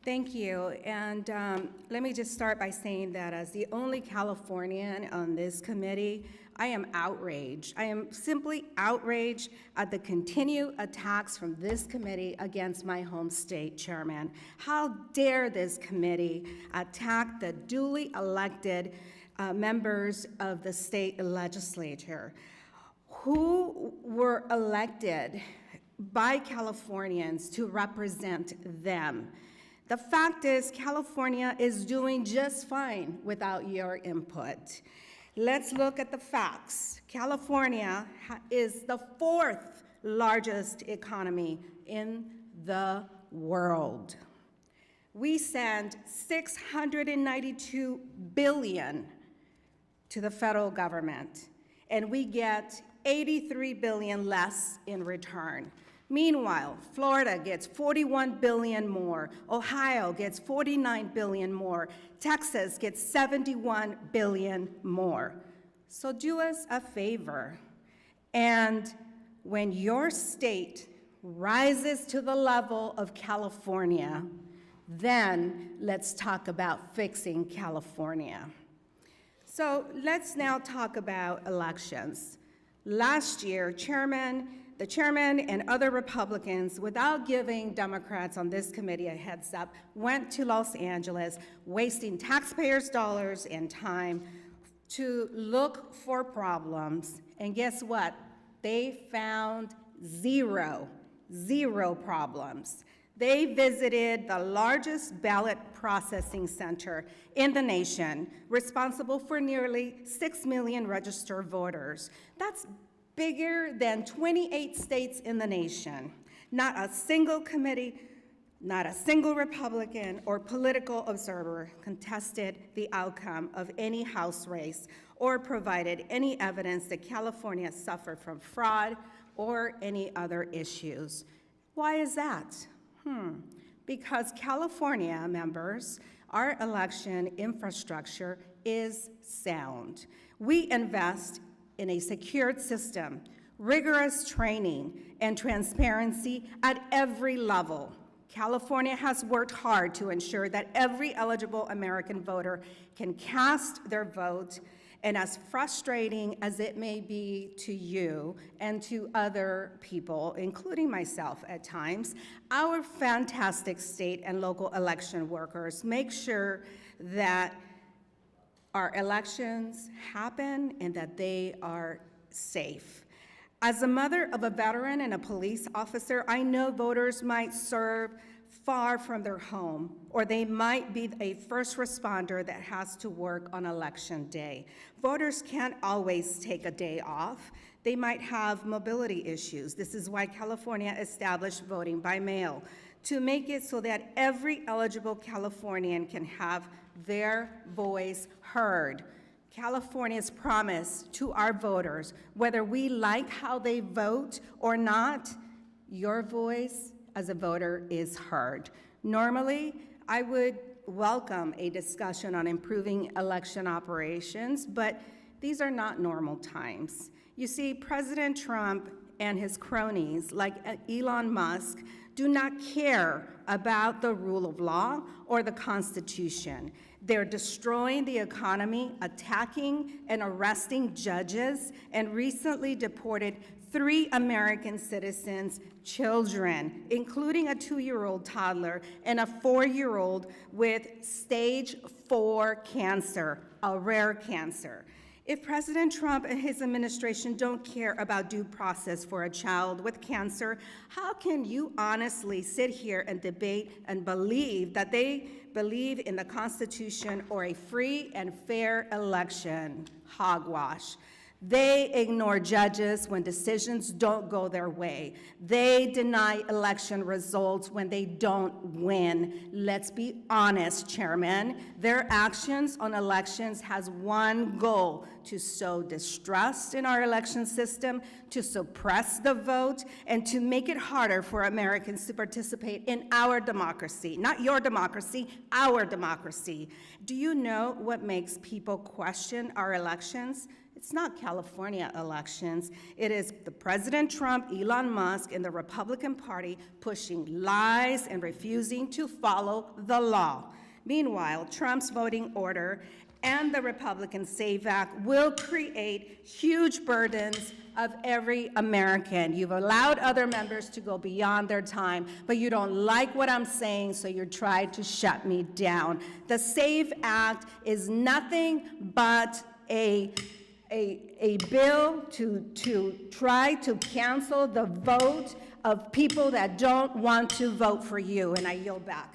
Thank you. And let me just start by saying that as the only Californian on this committee, I am outraged. I am simply outraged at the continued attacks from this committee against my home state chairman. How dare this committee attack the duly elected members of the state legislature who were elected by Californians to represent them. The fact is, California is doing just fine without your input. Let's look at the facts. California is the fourth largest economy in the world. We send $692 billion to the federal government, and we get $83 billion less in return. Meanwhile, Florida gets $41 billion more, Ohio gets $49 billion more, Texas gets $71 billion more. So do us a favor, and when your state rises to the level of California, then let's talk about fixing California. So let's now talk about elections. Last year, the chairman and other Republicans, without giving Democrats on this committee a heads up, went to Los Angeles, wasting taxpayers' dollars and time to look for problems. And guess what? They found zero problems. They visited the largest ballot processing center in the nation, responsible for nearly 6 million registered voters. That's bigger than 28 states in the nation. Not a single committee, not a single Republican or political observer contested the outcome of any House race or provided any evidence that California suffered from fraud or any other issues. Why is that? Because California, members, our election infrastructure is sound. We invest in a secured system, rigorous training, and transparency at every level. California has worked hard to ensure that every eligible American voter can cast their vote, and as frustrating as it may be to you and to other people, including myself at times, our fantastic state and local election workers make sure that our elections happen and that they are safe. As a mother of a veteran and a police officer, I know voters might serve far from their home, or they might be a first responder that has to work on election day. Voters can't always take a day off. They might have mobility issues. This is why California established voting by mail, to make it so that every eligible Californian can have their voice heard. California's promise to our voters, whether we like how they vote or not, your voice as a voter is heard. Normally, I would welcome a discussion on improving election operations, but these are not normal times. You see, President Trump and his cronies, like Elon Musk, do not care about the rule of law or the Constitution. They're destroying the economy, attacking and arresting judges, and recently deported 3 American citizens' children, including a 2-year-old toddler and a 4-year-old with stage 4 cancer, a rare cancer. If President Trump and his administration don't care about due process for a child with cancer, how can you honestly sit here and debate and believe that they believe in the Constitution or a free and fair election? Hogwash. They ignore judges when decisions don't go their way. They deny election results when they don't win. Let's be honest, Chairman. Their actions on elections has one goal: to sow distrust in our election system, to suppress the vote, and to make it harder for Americans to participate in our democracy. Not your democracy, our democracy. Do you know what makes people question our elections? It's not California elections. It is the President Trump, Elon Musk, and the Republican Party pushing lies and refusing to follow the law. Meanwhile, Trump's voting order and the Republican SAVE Act will create huge burdens of every American. You've allowed other members to go beyond their time, but you don't like what I'm saying, so you try to shut me down. The SAVE Act is nothing but a bill to try to cancel the vote of people that don't want to vote for you, and I yield back.